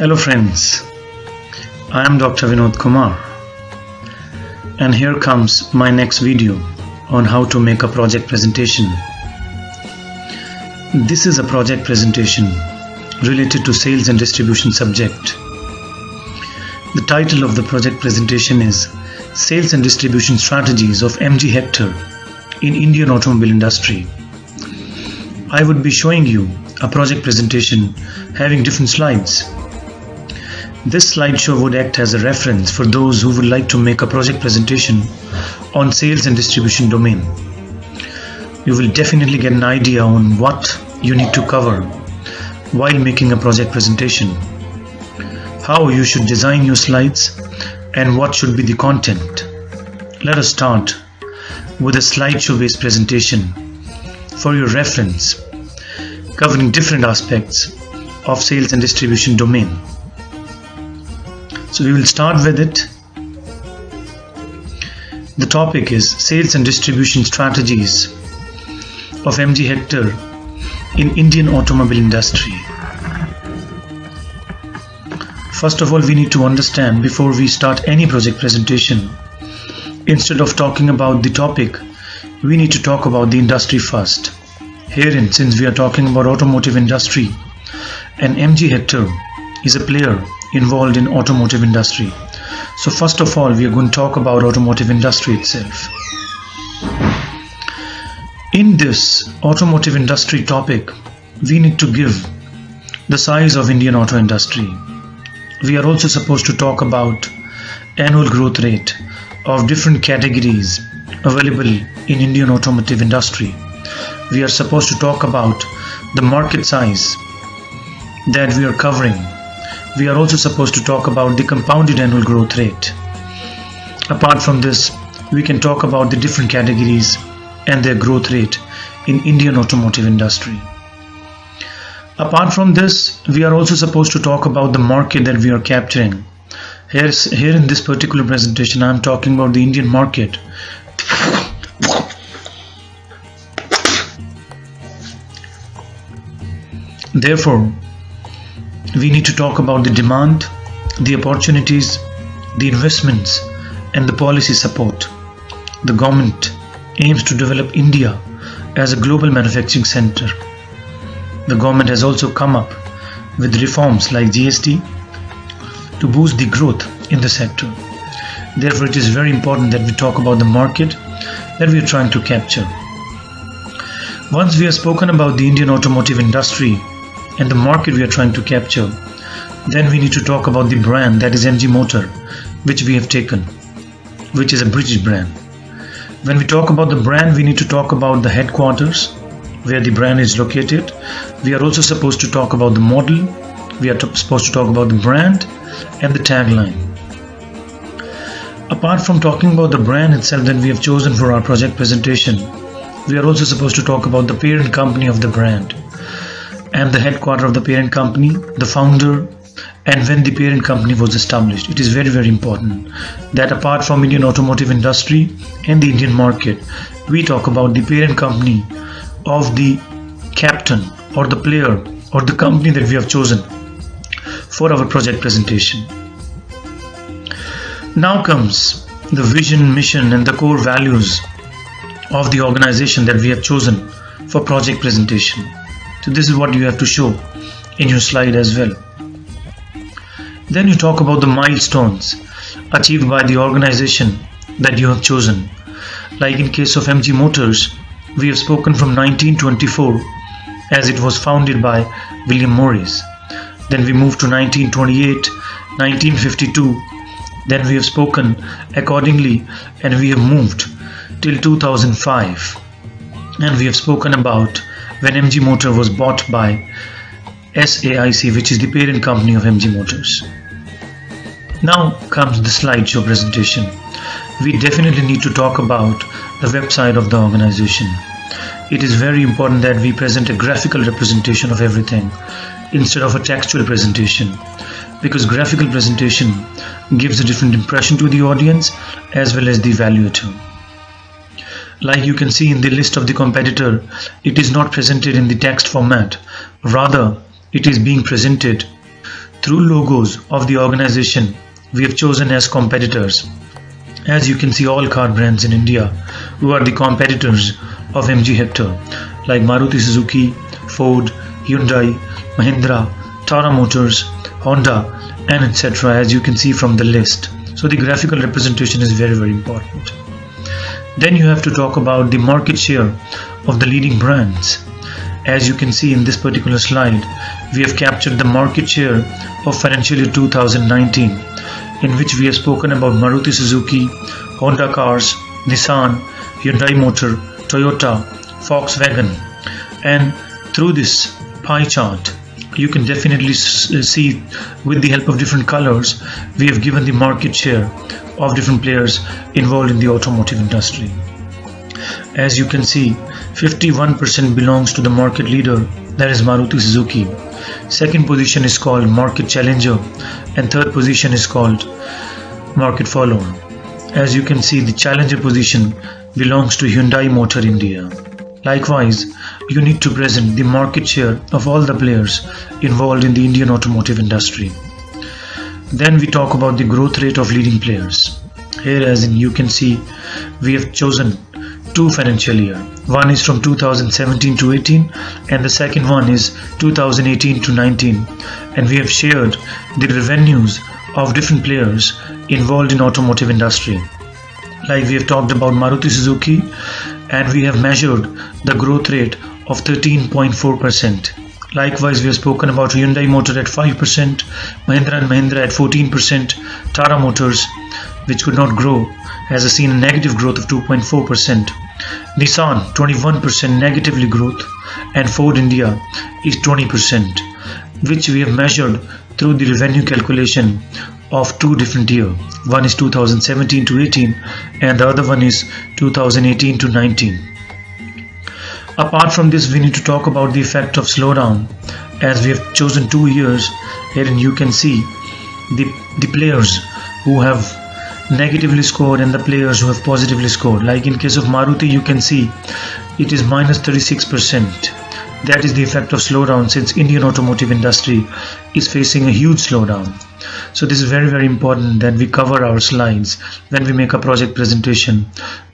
Hello friends, I am Dr. Vinod Kumar, and here comes my next video on how to make a project presentation. This is a project presentation related to sales and distribution subject. The title of the project presentation is Sales and Distribution Strategies of MG Hector in Indian Automobile Industry. I would be showing you a project presentation having different slides. This slideshow would act as a reference for those who would like to make a project presentation on sales and distribution domain. You will definitely get an idea on what you need to cover while making a project presentation, how you should design your slides, and what should be the content. Let us start with a slideshow based presentation for your reference, covering different aspects of sales and distribution domain. So we will start with it. The topic is Sales and Distribution Strategies of MG Hector in Indian Automobile Industry. First of all, we need to understand before we start any project presentation, instead of talking about the topic, we need to talk about the industry first. Herein, since we are talking about automotive industry, and MG Hector is a player involved in automotive industry. So first of all, we are going to talk about automotive industry itself. In this automotive industry topic, we need to give the size of Indian auto industry. We are also supposed to talk about annual growth rate of different categories available in Indian automotive industry. We are supposed to talk about the market size that we are covering. We are also supposed to talk about the compounded annual growth rate. Apart from this, we can talk about the different categories and their growth rate in Indian automotive industry. Apart from this, we are also supposed to talk about the market that we are capturing. Here in this particular presentation, I am talking about the Indian market. Therefore, we need to talk about the demand, the opportunities, the investments, and the policy support. The government aims to develop India as a global manufacturing center. The government has also come up with reforms like GST to boost the growth in the sector. Therefore, it is very important that we talk about the market that we are trying to capture. Once we have spoken about the Indian automotive industry and the market we are trying to capture, then we need to talk about the brand, that is MG Motor, which we have taken, which is a British brand. When we talk about the brand, we need to talk about the headquarters where the brand is located. We are also supposed to talk about the model. We are supposed to talk about the brand and the tagline. Apart from talking about the brand itself that we have chosen for our project presentation, we are also supposed to talk about the parent company of the brand and the headquarters of the parent company, the founder, and when the parent company was established. It is very, very important that apart from Indian automotive industry and the Indian market, we talk about the parent company of the captain or the player or the company that we have chosen for our project presentation. Now comes the vision, mission, and the core values of the organization that we have chosen for project presentation. So this is what you have to show in your slide as well. Then you talk about the milestones achieved by the organization that you have chosen. Like in case of MG Motors, we have spoken from 1924 as it was founded by William Morris. Then we moved to 1928, 1952. Then we have spoken accordingly and we have moved till 2005. And we have spoken about when MG Motor was bought by SAIC, which is the parent company of MG Motors. Now comes the slideshow presentation. We definitely need to talk about the website of the organization. It is very important that we present a graphical representation of everything instead of a textual presentation, because graphical presentation gives a different impression to the audience as well as the evaluator. Like you can see in the list of the competitor, it is not presented in the text format. Rather, it is being presented through logos of the organization we have chosen as competitors. As you can see, all car brands in India who are the competitors of MG Hector, like Maruti Suzuki, Ford, Hyundai, Mahindra, Tata Motors, Honda, and etc., as you can see from the list. So the graphical representation is very, very important. Then you have to talk about the market share of the leading brands. As you can see in this particular slide, we have captured the market share of financial year 2019, in which we have spoken about Maruti Suzuki, Honda cars, Nissan, Hyundai Motor, Toyota, Volkswagen, and through this pie chart you can definitely see, with the help of different colors, we have given the market share of different players involved in the automotive industry. As you can see, 51% belongs to the market leader, that is Maruti Suzuki. Second position is called market challenger, and third position is called market follower. As you can see, the challenger position belongs to Hyundai Motor India. Likewise, you need to present the market share of all the players involved in the Indian automotive industry. Then we talk about the growth rate of leading players. Here, as in you can see, we have chosen two financial year. One is from 2017 to 18 and the second one is 2018 to 19, and we have shared the revenues of different players involved in automotive industry. Like we have talked about Maruti Suzuki, and we have measured the growth rate of 13.4%. Likewise, we have spoken about Hyundai Motor at 5%, Mahindra & Mahindra at 14%, Tata Motors, which could not grow, has seen a negative growth of 2.4%, Nissan 21% negatively growth, and Ford India is 20%, which we have measured through the revenue calculation of two different years. One is 2017 to 18 and the other one is 2018 to 19. Apart from this, we need to talk about the effect of slowdown, as we have chosen 2 years. Herein you can see the players who have negatively scored and the players who have positively scored. Like in case of Maruti, you can see it is minus 36%. That is the effect of slowdown, since Indian automotive industry is facing a huge slowdown. So this is very, very important that we cover our slides when we make a project presentation,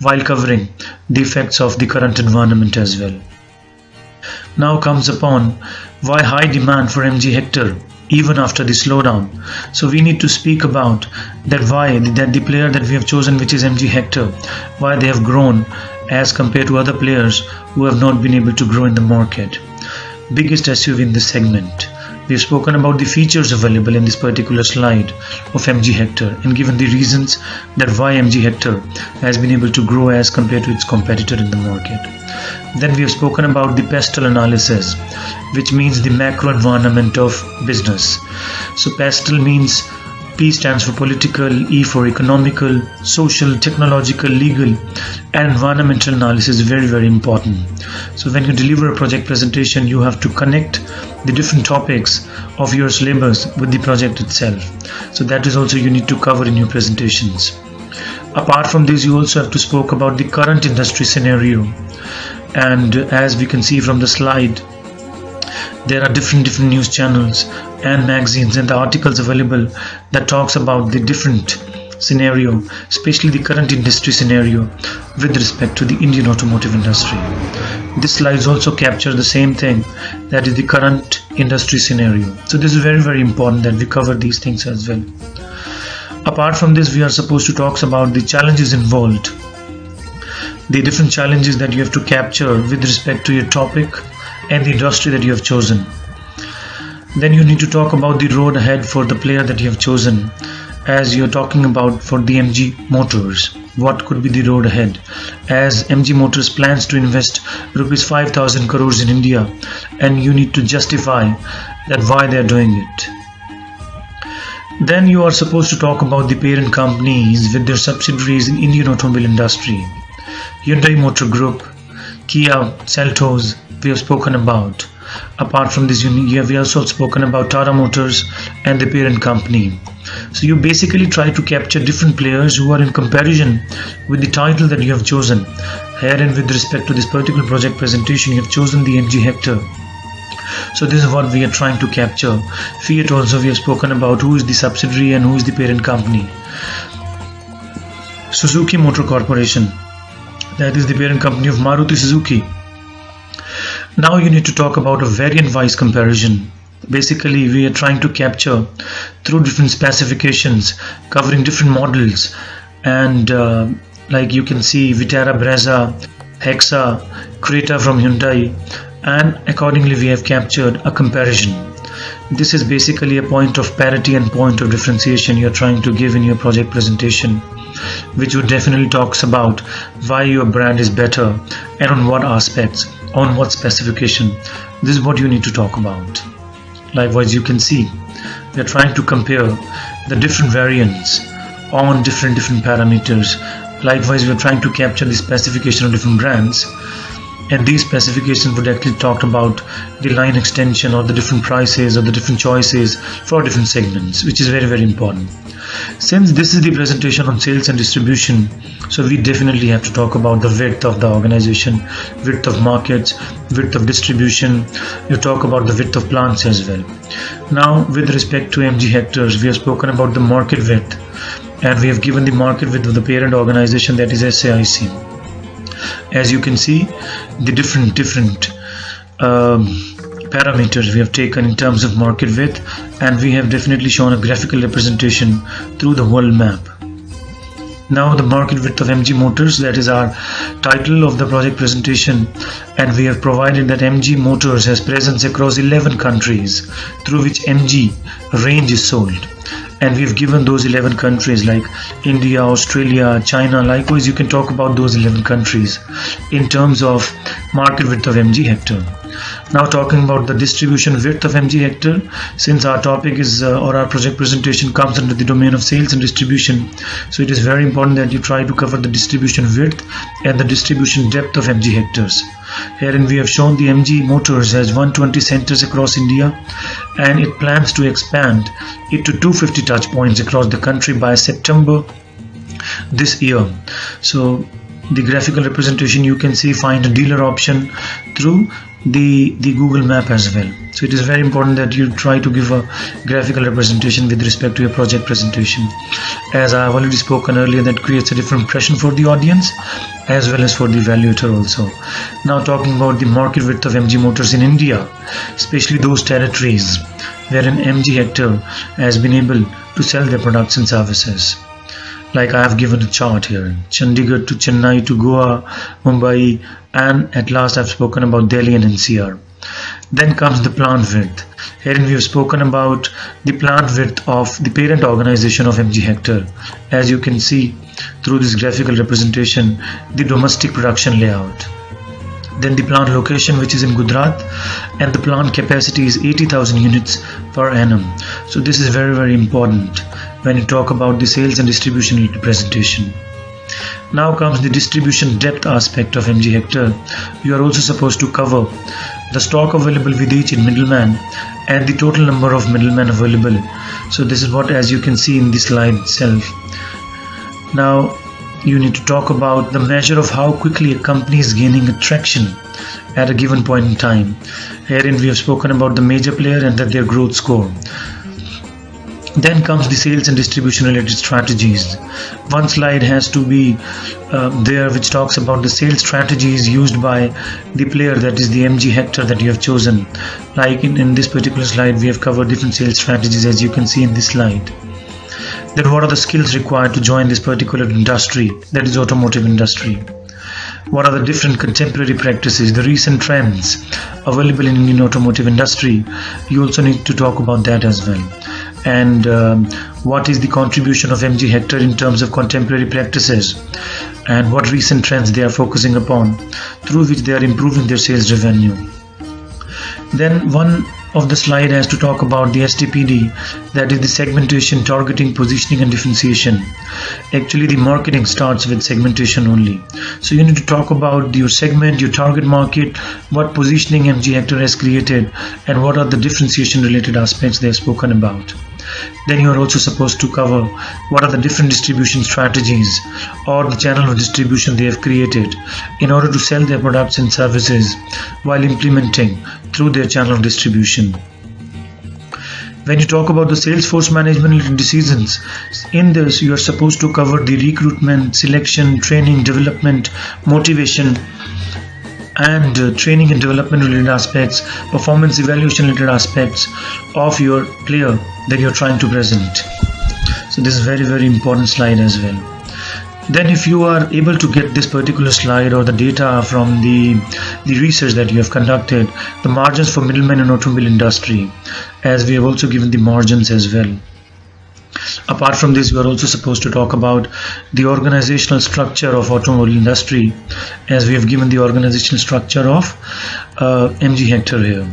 while covering the effects of the current environment as well. Now comes upon why high demand for MG Hector even after the slowdown. So we need to speak about that the player that we have chosen, which is MG Hector, why they have grown as compared to other players who have not been able to grow in the market. Biggest SUV in this segment. We have spoken about the features available in this particular slide of MG Hector and given the reasons that why MG Hector has been able to grow as compared to its competitor in the market. Then we have spoken about the pestle analysis, which means the macro environment of business. So pestle means P stands for political, E for economical, social, technological, legal, and environmental analysis is very, very important. So when you deliver a project presentation, you have to connect the different topics of your syllabus with the project itself. So that is also you need to cover in your presentations. Apart from this, you also have to speak about the current industry scenario. And as we can see from the slide, there are different news channels and magazines and the articles available that talks about the different scenario, especially the current industry scenario with respect to the Indian automotive industry. This slides also capture the same thing, that is the current industry scenario. So this is very, very important that we cover these things as well. Apart from this, we are supposed to talk about the challenges involved, the different challenges that you have to capture with respect to your topic and the industry that you have chosen. Then you need to talk about the road ahead for the player that you have chosen, as you're talking about for the MG Motors. What could be the road ahead, as MG Motors plans to invest rupees 5,000 crores in India, and you need to justify that why they are doing it. Then you are supposed to talk about the parent companies with their subsidiaries in Indian automobile industry. Hyundai Motor Group, Kia, Seltos, we have spoken about. Apart from this, we have also spoken about Tata Motors and the parent company. So you basically try to capture different players who are in comparison with the title that you have chosen. Herein, with respect to this particular project presentation, you have chosen the MG Hector. So this is what we are trying to capture. Fiat also we have spoken about who is the subsidiary and who is the parent company. Suzuki Motor Corporation, that is the parent company of Maruti Suzuki. Now you need to talk about a variant-wise comparison. Basically, we are trying to capture through different specifications covering different models, and like you can see Vitara Brezza, Hexa, Creta from Hyundai, and accordingly we have captured a comparison. This is basically a point of parity and point of differentiation you're trying to give in your project presentation, which would definitely talks about why your brand is better and on what aspects, on what specification. This is what you need to talk about. Likewise, you can see we are trying to compare the different variants on different parameters. Likewise, we are trying to capture the specification of different brands, and these specifications would actually talk about the line extension or the different prices or the different choices for different segments, which is very important. Since this is the presentation on sales and distribution, so we definitely have to talk about the width of the organization, width of markets, width of distribution. You talk about the width of plants as well. Now with respect to MG hectares, we have spoken about the market width, and we have given the market width of the parent organization, that is SAIC. As you can see, the different parameters we have taken in terms of market width, and we have definitely shown a graphical representation through the world map. Now the market width of MG Motors, that is our title of the project presentation, and we have provided that MG Motors has presence across 11 countries through which MG range is sold, and we've given those 11 countries like India, Australia, China. Likewise, you can talk about those 11 countries in terms of market width of MG hectare. Now talking about the distribution width of MG hectare, since our topic is or our project presentation comes under the domain of sales and distribution, so it is very important that you try to cover the distribution width and the distribution depth of MG hectares. Herein we have shown the MG Motors has 120 centers across India, and it plans to expand it to 250 touch points across the country by September this year. So the graphical representation, you can see find a dealer option through the Google map as well. So it is very important that you try to give a graphical representation with respect to your project presentation. As I have already spoken earlier, that creates a different impression for the audience as well as for the evaluator also. Now talking about the market width of MG Motors in India, especially those territories where an MG hectare has been able to sell their products and services. Like I have given a chart here, Chandigarh to Chennai to Goa, Mumbai, and at last I've spoken about Delhi and NCR. Then comes the plant width. Herein we have spoken about the plant width of the parent organization of MG hectare. As you can see through this graphical representation, the domestic production layout. Then the plant location, which is in Gujarat, and the plant capacity is 80,000 units per annum. So this is very important when you talk about the sales and distribution presentation. Now comes the distribution depth aspect of MG hectare. You are also supposed to cover the stock available with each middleman and the total number of middlemen available. So this is what, as you can see in this slide itself. Now you need to talk about the measure of how quickly a company is gaining traction at a given point in time. Herein we have spoken about the major player and that their growth score. Then comes the sales and distribution related strategies. One slide has to be there which talks about the sales strategies used by the player, that is the MG hectare that you have chosen. Like in this particular slide we have covered different sales strategies, as you can see in this slide. Then what are the skills required to join this particular industry, that is automotive industry? What are the different contemporary practices, the recent trends available in Indian automotive industry? You also need to talk about that as well. And what is the contribution of MG hectare in terms of contemporary practices, and what recent trends they are focusing upon through which they are improving their sales revenue. Then one of the slide has to talk about the SDPD, that is the segmentation, targeting, positioning and differentiation. Actually the marketing starts with segmentation only. So you need to talk about your segment, your target market, what positioning MG hectare has created, and what are the differentiation related aspects they have spoken about. Then you are also supposed to cover what are the different distribution strategies or the channel of distribution they have created in order to sell their products and services while implementing through their channel of distribution. When you talk about the sales force management decisions, in this you are supposed to cover the recruitment, selection, training, development, motivation, and training and development related aspects, performance evaluation related aspects of your player that you're trying to present. So this is very important slide as well. Then if you are able to get this particular slide or the data from the research that you have conducted, the margins for middlemen in automobile industry, as we have also given the margins as well. Apart from this, we are also supposed to talk about the organizational structure of automobile industry, as we have given the organizational structure of MG Hector here.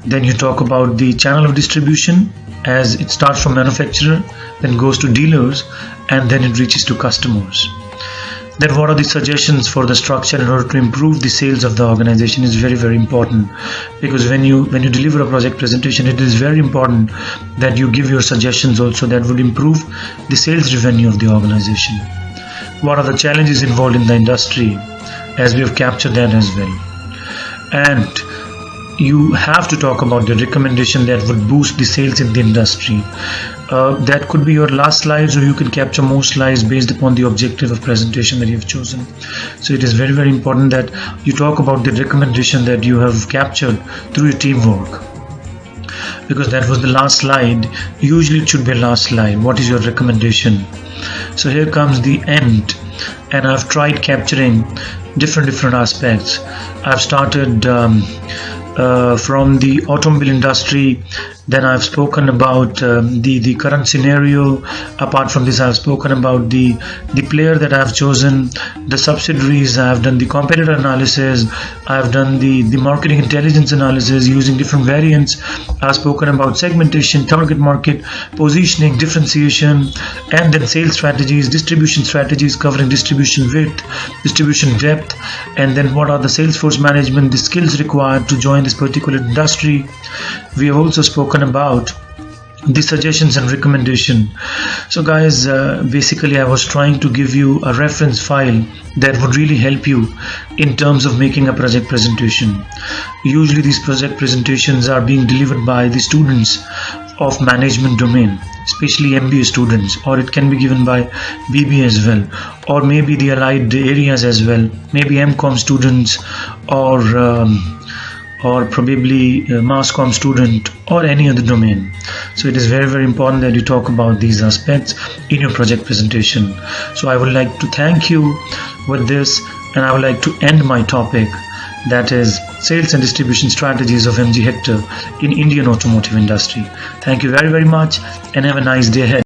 Then you talk about the channel of distribution, as it starts from manufacturer, then goes to dealers, and then it reaches to customers. Then what are the suggestions for the structure in order to improve the sales of the organization is very important, because when you deliver a project presentation, it is very important that you give your suggestions also that would improve the sales revenue of the organization. What are the challenges involved in the industry, as we have captured that as well. And you have to talk about the recommendation that would boost the sales in the industry. That could be your last slides, or you can capture more slides based upon the objective of presentation that you have chosen. So it is very important that you talk about the recommendation that you have captured through your teamwork, because that was the last slide. Usually it should be a last slide. What is your recommendation? So here comes the end, and I've tried capturing different aspects. I've started from the automobile industry, then I've spoken about the current scenario. Apart from this, I've spoken about the player that I've chosen, the subsidiaries. I've done the competitor analysis, I've done the marketing intelligence analysis using different variants. I've spoken about segmentation, target market, positioning, differentiation, and then sales strategies, distribution strategies covering distribution width, distribution depth, and then what are the sales force management, the skills required to join this particular industry. We have also spoken about the suggestions and recommendation. So guys, basically I was trying to give you a reference file that would really help you in terms of making a project presentation. Usually these project presentations are being delivered by the students of management domain, especially MBA students, or it can be given by BBA as well, or maybe the allied areas as well, maybe MCOM students, or probably a mass comm student, or any other domain. So it is very important that you talk about these aspects in your project presentation. So I would like to thank you with this, and I would like to end my topic, that is sales and distribution strategies of MG Hector in Indian automotive industry. Thank you very much, and have a nice day ahead.